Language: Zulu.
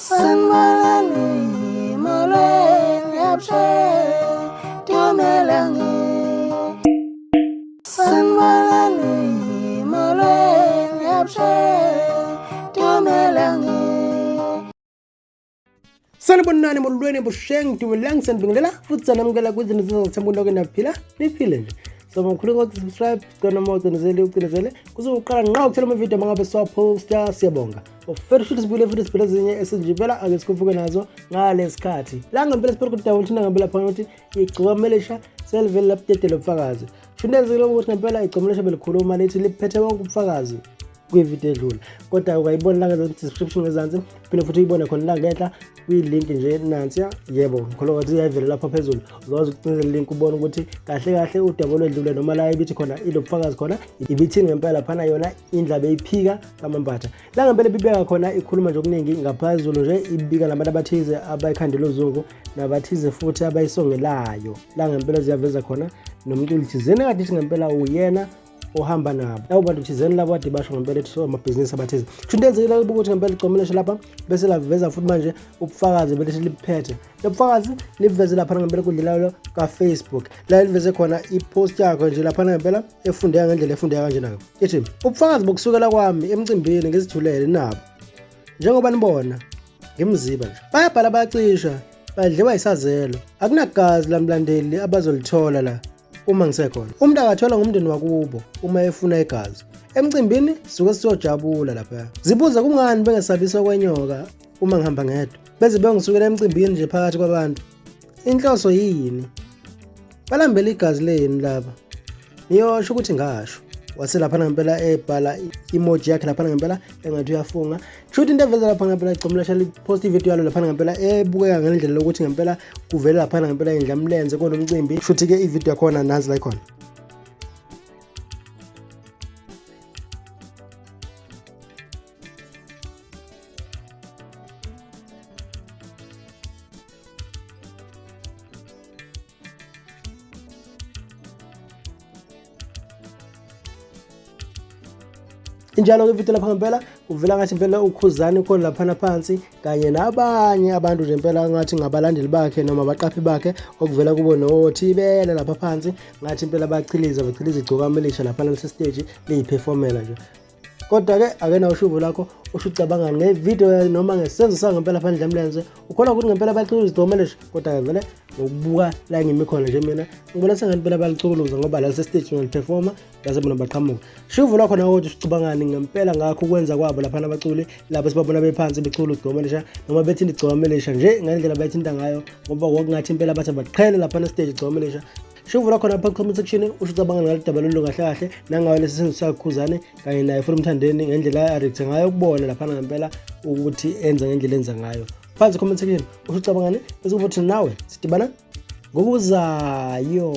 Sanmalani moleng yapshe tumelangi Sanmalani moleng yapshe tumelangi Sanibonani molweni busheng tumelangi sanibingelela futhi sanamukela kwizinto zezithembulo kenaphila niphile nje so mkhuleko subscribe kona ucinezele kuzoqala nqa ukuthela amavideo mangabe siwaposta siyabonga officially sibule futhi sibele ezinye esizivela ake sikuvuke nazo ngalesikhathi la ngempela sipho ukuthi dawo thina ngempela phakathi igcikwamelisha selivele update lobufakazi shundezile ukuthi ngempela igcikwamelisha belikhuluma lethi liphethe wonke ubufakazi kwivideo edlula kodwa ukayibona la description ngezansi phela futhi uyibona khona la ngehla kwi-link nje nansi yebo ngikholwa ukuthi iyavela lapha phezulu uzokwazi ukucinezela link ubone ukuthi kahle udabolo edlule noma la ibithi khona ilobufakazi khona ibithi ngempela phana yona indaba eyiphika kamambatha la ngempela ibibeka khona ikhuluma nje okuningi ngaphezulu nje ibika nabantu abathize abayikhandela uzungu nabathize futhi abayisongelayo la ngempela ziyaveza khona nomculi thizeni kade ngempela uyena ohamba nabo labo bantu thizeni labo ade basho ngempela ethi so amabhizinisi abathize shundenzile ukuthi ngempela igcomelisha lapha bese laveza futhi manje ubufakazi bese liphethe lobufakazi liveze lapha ngempela kudlilalo ka Facebook la liveze khona ipost yakho nje lapha ngempela efundeka ngendlela efundeka kanje nayo ethi ubufakazi bokusukela kwami emcimbini ngizithulele nabo njengoba nibona ngimziba nje bayabhala bayacisha badliwa isazelo akunagazi lamlandeli abazolithola la uma ngisekhona umuntu akathola ngumndeni wakubo uma efuna igazi emcimbini suke siyojabula lapha zibuza kungani bengesabisa kwenyoka uma ngihamba ngedwa beze bengisukela emcimbini nje phakathi kwabantu inhloso yini balambela igazi leni lapha ngiyosho ukuthi ngasho wase lapha ngempela ebhala emoji yakhe lapha ngempela engathi uyafunga shoot into eveza lapha ngempela igcomlasha lipost ivideo yalo lapha ngempela ebukeka ngendlela lokuthi ngempela kuvela lapha ngempela indlamlenze konomcimbi shoot ke ivideo khona nazi la ikhona injalo ke ivideo lapha ngempela uvela ngathi impela ukhuzani khona lapha phansi kanye nabanye abantu nje impela ngathi ngabalandeli bakhe noma abaqaphi bakhe okuvela kubo nothibela lapha phansi ngathi impela bachiliza igcokwamelisha lapha nalesi stage liyiperformela nje kodwa ke akena ushuvo lakho ushucabanga ngevideo noma ngesenzo sangempela phandle ndlamlenze ukhona ukuthi ngempela baculuza igcokwamelisha kodwa ke vele ngokubuka la ngimikhona nje mina ngibona sengempela balicukuluza ngoba la stage ngaliperforma bese bona baqhamuka shuvo lakho nawo ukuthi ucabangani ngempela ngakho ukwenza kwabo lapha nabaculi lapho sibabona bephansi becula igcokwamelisha noma bethinta igcokwamelisha nje ngendlela bayithinta ngayo ngoba ngokungathi impela bathi baqhele lapha na stage igcokwamelisha shuvu lakho lapha comment section usho ucabanga ngalidabalo kahle nangawe lesi senzo sakhuzane kanye naye futhi umthandeni ngendlela areact ngayo ukubona lapha ngempela ukuthi enza ngendlela enza ngayo phansi comment section usho ucabangani bese ukuthi nawe sidibana ngokuzayo